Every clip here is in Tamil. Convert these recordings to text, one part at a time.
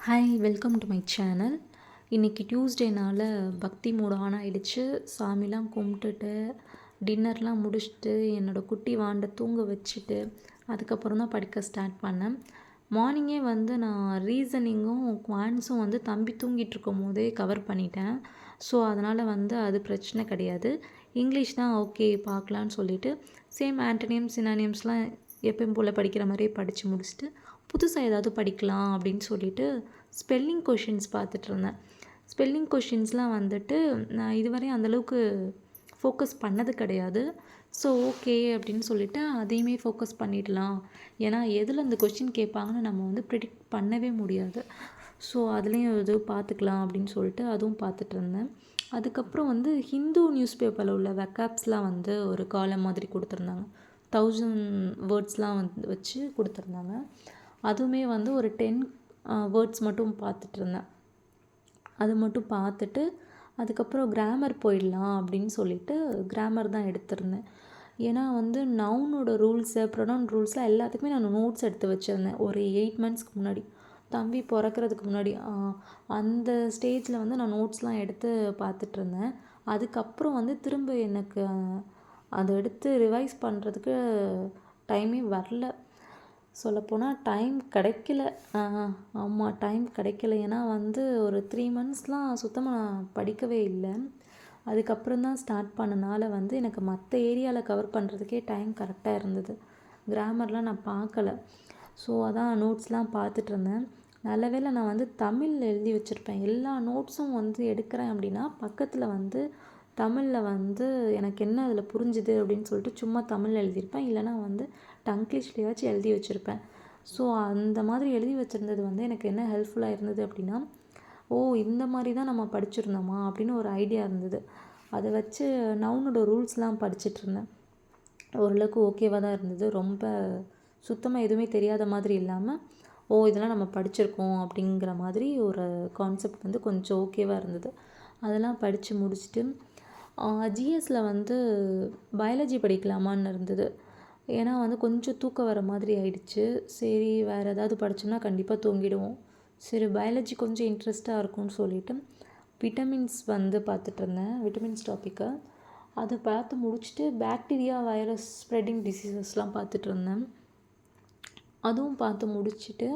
Hi welcome to my channel. இன்றைக்கி டியூஸ்டேனால் பக்தி மூட் ஆன் ஆகிடுச்சு. சாமிலாம் கும்பிட்டுட்டு டின்னர்லாம் முடிச்சுட்டு என்னோடய குட்டி வாண்டை தூங்க வச்சுட்டு அதுக்கப்புறம் தான் படிக்க ஸ்டார்ட் பண்ணேன். மார்னிங்கே நான் ரீசனிங்கும் குவான்ஸும் தம்பி தூங்கிட்டு இருக்கும் போதே கவர் பண்ணிட்டேன். ஸோ அதனால் அது பிரச்சனை கிடையாது. இங்கிலீஷ் தான் ஓகே பார்க்கலான்னு சொல்லிவிட்டு சேம் ஆண்டனியம் சினானியம்ஸ்லாம் எப்பயும் போல் படிக்கிற மாதிரியே படித்து முடிச்சுட்டு புதுசாக ஏதாவது படிக்கலாம் அப்படின்னு சொல்லிட்டு ஸ்பெல்லிங் கொஷின்ஸ் பார்த்துட்ருந்தேன். ஸ்பெல்லிங் கொஷின்ஸ்லாம் நான் இதுவரையும் அந்தளவுக்கு ஃபோக்கஸ் பண்ணது கிடையாது. ஸோ ஓகே அப்படின்னு சொல்லிவிட்டு அதையுமே ஃபோக்கஸ் பண்ணிடலாம். ஏன்னா எதில் அந்த கொஷின் கேட்பாங்கன்னு நம்ம ப்ரிடிக்ட் பண்ணவே முடியாது. ஸோ அதுலேயும் எதுவும் பார்த்துக்கலாம் அப்படின்னு சொல்லிட்டு அதுவும் பார்த்துட்ருந்தேன். அதுக்கப்புறம் ஹிந்து நியூஸ் பேப்பரில் உள்ள வெக்காப்ஸ்லாம் ஒரு காலம் மாதிரி கொடுத்துருந்தாங்க. 1000 வேர்ட்ஸ்லாம் வச்சு கொடுத்துருந்தாங்க. அதுவுமே ஒரு 10 வேர்ட்ஸ் மட்டும் பார்த்துட்ருந்தேன். அது மட்டும் பார்த்துட்டு அதுக்கப்புறம் கிராமர் போயிடலாம் அப்படின்னு சொல்லிட்டு கிராமர் தான் எடுத்திருந்தேன். ஏன்னா நவுனோட ரூல்ஸு ப்ரொனவுன் ரூல்ஸ்லாம் எல்லாத்துக்குமே நான் நோட்ஸ் எடுத்து வச்சுருந்தேன். ஒரு 8 மந்த்ஸ்க்கு முன்னாடி தம்பி பிறக்கிறதுக்கு முன்னாடி அந்த ஸ்டேஜில் நான் நோட்ஸ்லாம் எடுத்து பார்த்துட்ருந்தேன். அதுக்கப்புறம் திரும்ப எனக்கு அதை எடுத்து ரிவைஸ் பண்ணுறதுக்கு டைமே வரல. சொல்லப்போனால் டைம் கிடைக்கல. ஆமாம், டைம் கிடைக்கல. ஏன்னா ஒரு 3 மந்த்ஸ்லாம் சுத்தமாக நான் படிக்கவே இல்லை. அதுக்கப்புறம் தான் ஸ்டார்ட் பண்ணனால எனக்கு மற்ற ஏரியாவில் கவர் பண்ணுறதுக்கே டைம் கரெக்டாக இருந்தது. கிராமர்லாம் நான் பார்க்கல. ஸோ அதான் நோட்ஸ்லாம் பார்த்துட்ருந்தேன். நல்ல வேளை நான் தமிழ் எழுதி வச்சுருப்பேன். எல்லா நோட்ஸும் எடுக்கிறேன் அப்படின்னா பக்கத்தில் தமிழில் எனக்கு என்ன அதில் புரிஞ்சுது அப்படின்னு சொல்லிட்டு சும்மா தமிழ் எழுதியிருப்பேன். இல்லைனா டங்கிலீஷ்லேயாச்சும் எழுதி வச்சுருப்பேன். ஸோ அந்த மாதிரி எழுதி வச்சுருந்தது எனக்கு என்ன ஹெல்ப்ஃபுல்லாக இருந்தது அப்படின்னா, ஓ இந்த மாதிரி தான் நம்ம படிச்சிருந்தோமா அப்படின்னு ஒரு ஐடியா இருந்தது. அதை வச்சு நவுனோட ரூல்ஸ்லாம் படிச்சிட்ருந்தேன். ஓரளவுக்கு ஓகேவாக தான் இருந்தது. ரொம்ப சுத்தமாக எதுவுமே தெரியாத மாதிரி இல்லாமல், ஓ இதெல்லாம் நம்ம படிச்சிருக்கோம் அப்படிங்கிற மாதிரி ஒரு கான்செப்ட் கொஞ்சம் ஓகேவாக இருந்தது. அதெல்லாம் படித்து முடிச்சுட்டு ஜிஎஸ்சில் பயாலஜி படிக்கலாமான்னு இருந்தது. ஏன்னா கொஞ்சம் தூக்கம் வர மாதிரி ஆயிடுச்சு. சரி வேறு ஏதாவது படித்தோம்னா கண்டிப்பாக தூங்கிடுவோம். சரி பயாலஜி கொஞ்சம் இன்ட்ரெஸ்ட்டாக இருக்கும்னு சொல்லிவிட்டு விட்டமின்ஸ் பார்த்துட்ருந்தேன். விட்டமின்ஸ் டாப்பிக்கை அதை பார்த்து முடிச்சுட்டு பாக்டீரியா வைரஸ் ஸ்ப்ரெட்டிங் டிசீசஸ்லாம் பார்த்துட்ருந்தேன். அதுவும் பார்த்து முடிச்சுட்டு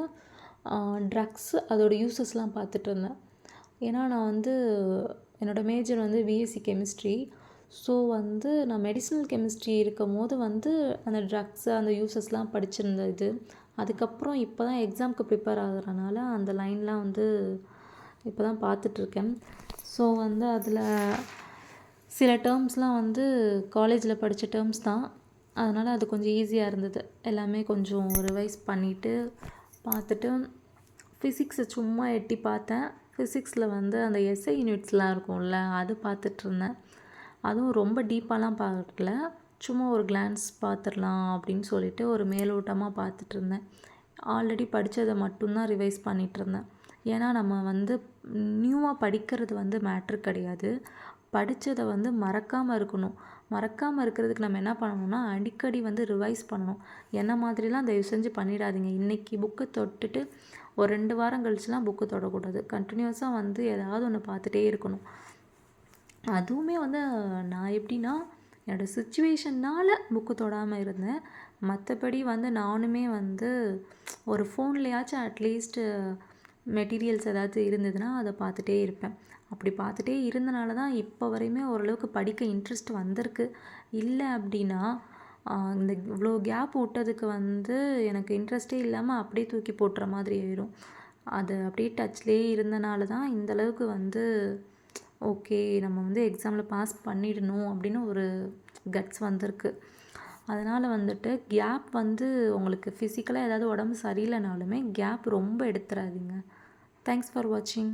ட்ரக்ஸ் அதோட யூசஸ்லாம் பார்த்துட்ருந்தேன். ஏன்னா நான் என்னோடய மேஜர் பிஎஸ்சி கெமிஸ்ட்ரி. ஸோ நான் மெடிசினல் கெமிஸ்ட்ரி இருக்கும் போது அந்த ட்ரக்ஸு அந்த யூசஸ்லாம் படிச்சிருந்த இது. அதுக்கப்புறம் இப்போ தான் எக்ஸாமுக்கு ப்ரிப்பேர் ஆகுறனால அந்த லைன்லாம் இப்போ தான் பார்த்துட்ருக்கேன். ஸோ அதில் சில டேர்ம்ஸ்லாம் காலேஜில் படித்த டேர்ம்ஸ் தான். அதனால் அது கொஞ்சம் ஈஸியாக இருந்தது. எல்லாமே கொஞ்சம் ரிவைஸ் பண்ணிவிட்டு பார்த்துட்டு ஃபிசிக்ஸை சும்மா எட்டி பார்த்தேன். ஃபிசிக்ஸில் அந்த எஸ்ஐ யூனிட்ஸ்லாம் இருக்கும்ல அது பார்த்துட்ருந்தேன். அதுவும் ரொம்ப டீப்பாலாம் பார்க்கல. சும்மா ஒரு கிளான்ஸ் பார்த்துடலாம் அப்படின்னு சொல்லிட்டு ஒரு மேலோட்டமாக பார்த்துட்ருந்தேன். ஆல்ரெடி படித்ததை மட்டும்தான் ரிவைஸ் பண்ணிகிட்ருந்தேன். ஏன்னா நம்ம நியூவாக படிக்கிறது மேட்ரு கிடையாது. படித்ததை மறக்காமல் இருக்கணும். மறக்காமல் இருக்கிறதுக்கு நம்ம என்ன பண்ணணும்னா அடிக்கடி ரிவைஸ் பண்ணணும். என்ன மாதிரிலாம் தயவு செஞ்சு பண்ணிடாதீங்க. இன்றைக்கி புக்கை தொட்டுட்டு ஒரு 2 வாரம் கழிச்சுலாம் புக்கு தொடக்கூடாது. கண்டினியூஸாக ஏதாவது ஒன்று பார்த்துட்டே இருக்கணும். அதுவுமே நான் எப்படின்னா என்னோடய சுச்சுவேஷன்னால் புக்கு தொடாமல் இருந்தேன். மற்றபடி நானுமே ஒரு ஃபோன்லேயாச்சும் அட்லீஸ்ட்டு மெட்டீரியல்ஸ் ஏதாவது இருந்ததுன்னா அதை பார்த்துட்டே இருப்பேன். அப்படி பார்த்துட்டே இருந்தனால தான் இப்போ வரையுமே ஓரளவுக்கு படிக்க இன்ட்ரெஸ்ட் வந்திருக்கு. இல்லை அப்படின்னா இந்த இவ்வளோ கேப் விட்டதுக்கு எனக்கு இன்ட்ரெஸ்ட்டே இல்லாமல் அப்படியே தூக்கி போட்டுற மாதிரி ஆயிடும். அது அப்படியே டச்லேயே இருந்தனால தான் இந்தளவுக்கு ஓகே நம்ம எக்ஸாமில் பாஸ் பண்ணிடணும் அப்படின்னு ஒரு கட்ஸ் வந்திருக்கு. அதனால் கேப் உங்களுக்கு ஃபிசிக்கலாக ஏதாவது உடம்பு சரியில்லைனாலுமே கேப் ரொம்ப எடுத்துடாதீங்க. தேங்க்ஸ் ஃபார் வாட்சிங்.